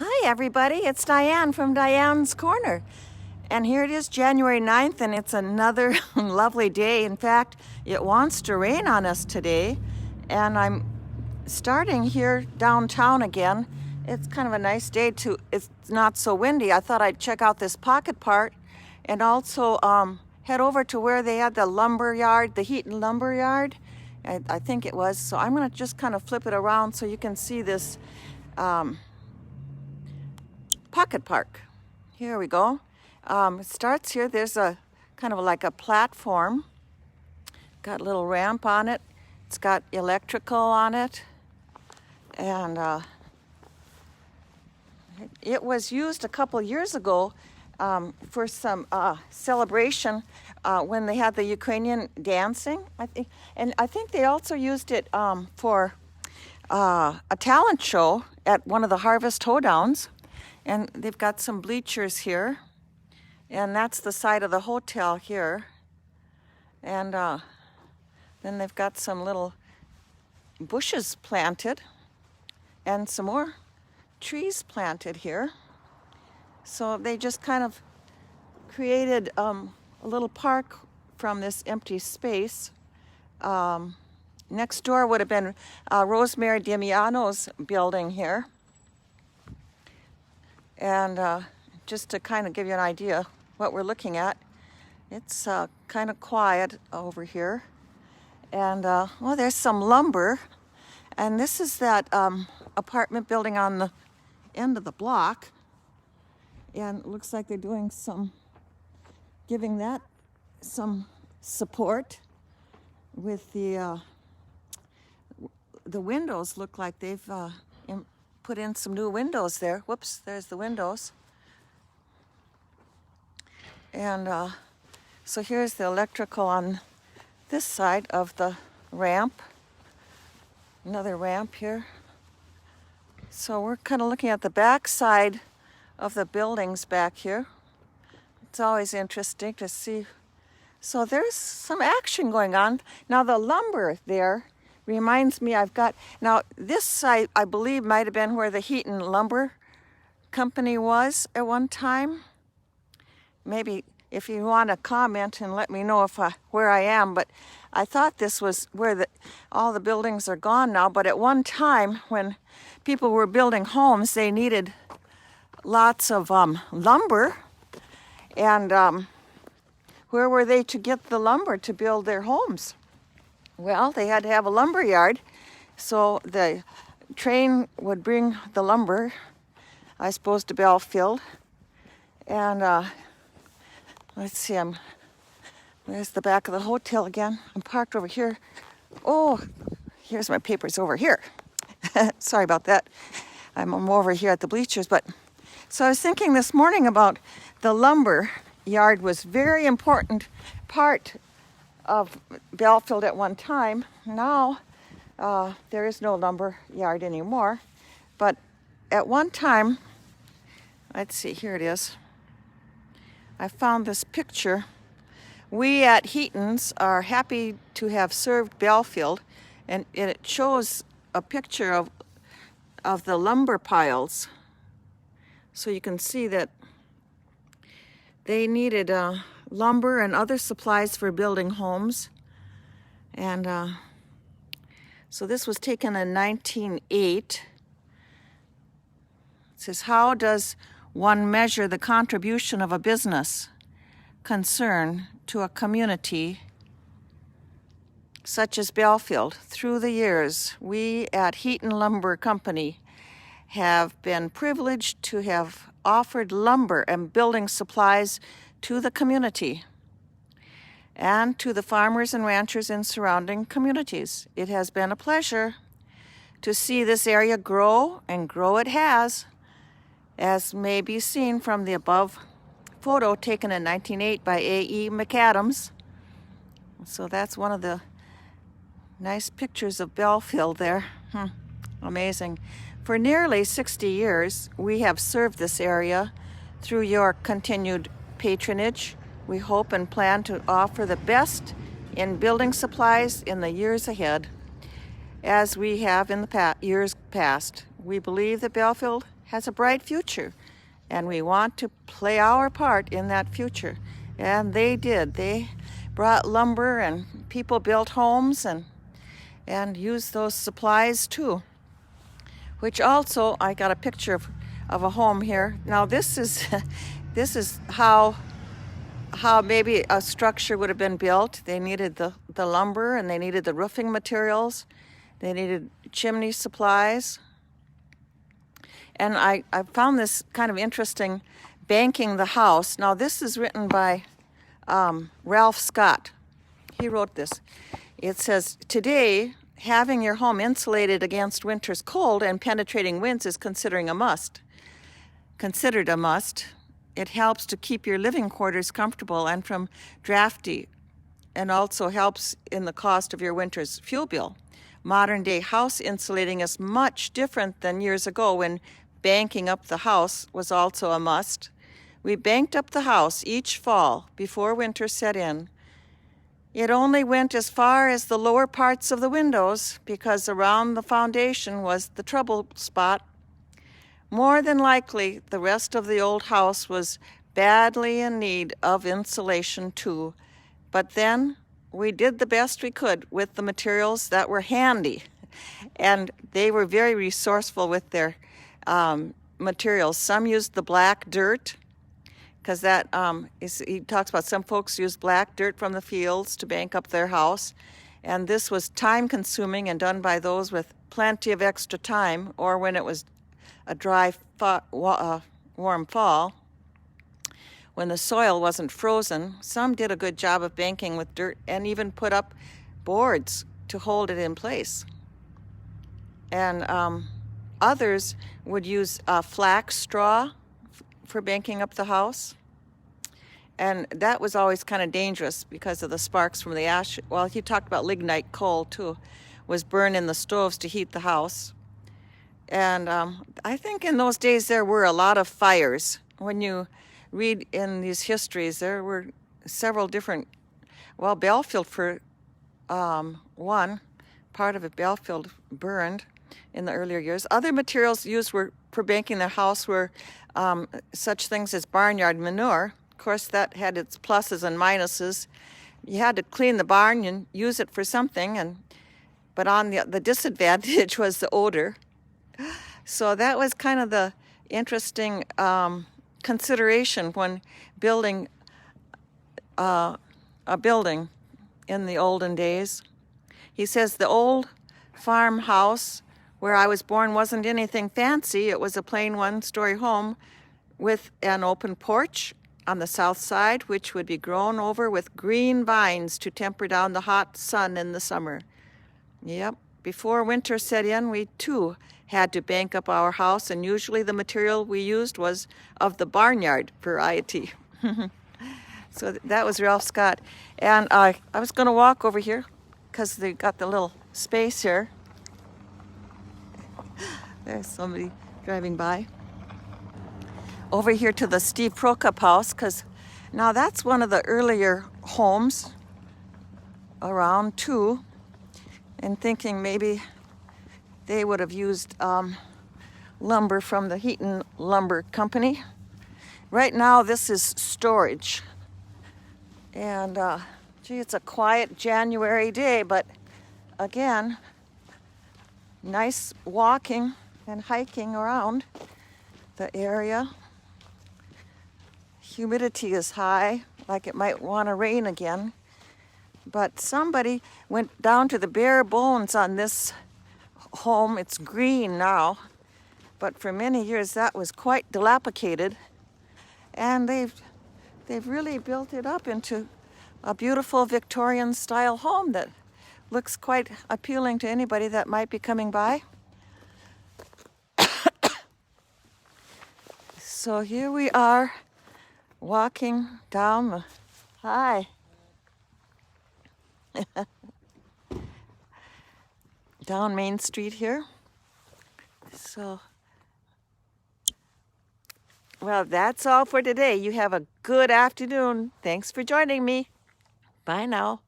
Hi everybody, it's Diane from Diane's Corner. And here it is, January 9th, and it's another lovely day. In fact, it wants to rain on us today. And I'm starting here downtown again. It's kind of a nice day it's not so windy. I thought I'd check out this pocket park and also head over to where they had the lumberyard, the Heaton Lumberyard. I think it was. So I'm gonna just kind of flip it around so you can see this pocket park. Here we go. It starts here. There's a kind of like a platform. Got a little ramp on it. It's got electrical on it. And it was used a couple years ago for some celebration when they had the Ukrainian dancing, I think. And I think they also used it for a talent show at one of the Harvest Hoedowns. And they've got some bleachers here. And that's the side of the hotel here. And then they've got some little bushes planted and some more trees planted here. So they just kind of created a little park from this empty space. Next door would have been Rosemary Damiano's building here. And just to kind of give you an idea what we're looking at, it's kind of quiet over here. And well, there's some lumber. And this is that apartment building on the end of the block. And it looks like they're doing giving that some support with the windows. Look like they've put in some new windows there. Whoops, there's the windows. And so here's the electrical on this side of the ramp. Another ramp here. So we're kind of looking at the back side of the buildings back here. It's always interesting to see. So there's some action going on. Now the lumber there reminds me, now this site I believe might have been where the Heaton Lumber Company was at one time. Maybe if you want to comment and let me know where I am, but I thought this was where all the buildings are gone now, but at one time when people were building homes, they needed lots of lumber, and where were they to get the lumber to build their homes? Well, they had to have a lumber yard, so the train would bring the lumber, I suppose, to Belfield. And let's see, there's the back of the hotel again. I'm parked over here. Oh, here's my papers over here. Sorry about that. I'm over here at the bleachers. But so I was thinking this morning about the lumber yard was very important part of Belfield at one time. Now there is no lumber yard anymore. But at one time, let's see, here it is. I found this picture. We at Heaton's are happy to have served Belfield, and it shows a picture of the lumber piles. So you can see that they needed lumber and other supplies for building homes. And so this was taken in 1908. It says, how does one measure the contribution of a business concern to a community such as Belfield? Through the years, we at Heaton Lumber Company have been privileged to have offered lumber and building supplies to the community and to the farmers and ranchers in surrounding communities. It has been a pleasure to see this area grow, and grow it has, as may be seen from the above photo taken in 1908 by A.E. McAdams. So that's one of the nice pictures of Belfield there. Amazing. For nearly 60 years, we have served this area. Through your continued patronage, we hope and plan to offer the best in building supplies in the years ahead, as we have in the years past. we believe that Belfield has a bright future, and we want to play our part in that future. And they did. They brought lumber, and people built homes and used those supplies too. Which also, I got a picture of a home here. Now this is this is how maybe a structure would have been built. They needed the lumber, and they needed the roofing materials. They needed chimney supplies. And I found this kind of interesting, banking the house. Now this is written by Ralph Scott. He wrote this. It says, today, having your home insulated against winter's cold and penetrating winds is considered a must. It helps to keep your living quarters comfortable and from drafty, and also helps in the cost of your winter's fuel bill. Modern day house insulating is much different than years ago when banking up the house was also a must. We banked up the house each fall before winter set in. It only went as far as the lower parts of the windows because around the foundation was the trouble spot. More than likely, the rest of the old house was badly in need of insulation too. But then we did the best we could with the materials that were handy. And they were very resourceful with their materials. Some used the black dirt, because he talks about some folks use black dirt from the fields to bank up their house. And this was time consuming and done by those with plenty of extra time, or when it was a dry, warm fall, when the soil wasn't frozen. Some did a good job of banking with dirt and even put up boards to hold it in place. And others would use flax straw for banking up the house. And that was always kind of dangerous because of the sparks from the ash. Well, he talked about lignite coal too, was burned in the stoves to heat the house. And I think in those days there were a lot of fires. When you read in these histories, there were several different, well, Belfield for one, part of it, Belfield burned in the earlier years. Other materials used for banking the house were such things as barnyard manure. Of course, that had its pluses and minuses. You had to clean the barn and use it for something, but on the disadvantage was the odor. So that was kind of the interesting consideration when building a building in the olden days. He says the old farmhouse where I was born wasn't anything fancy. It was a plain one-story home with an open porch on the south side, which would be grown over with green vines to temper down the hot sun in the summer. Yep, before winter set in, we too had to bank up our house, and usually the material we used was of the barnyard variety. So that was Ralph Scott. And I was going to walk over here because they got the little space here. There's somebody driving by. Over here to the Steve Procop house, because now that's one of the earlier homes around too, and thinking maybe they would have used lumber from the Heaton Lumber Company. Right now this is storage, and gee, it's a quiet January day, but again, nice walking and hiking around the area. Humidity is high, like it might want to rain again. But somebody went down to the bare bones on this home. It's green now, but for many years that was quite dilapidated. And they've really built it up into a beautiful Victorian style home that looks quite appealing to anybody that might be coming by. So here we are, walking down the, hi. Down Main Street here. So, well, that's all for today. You have a good afternoon. Thanks for joining me. Bye now.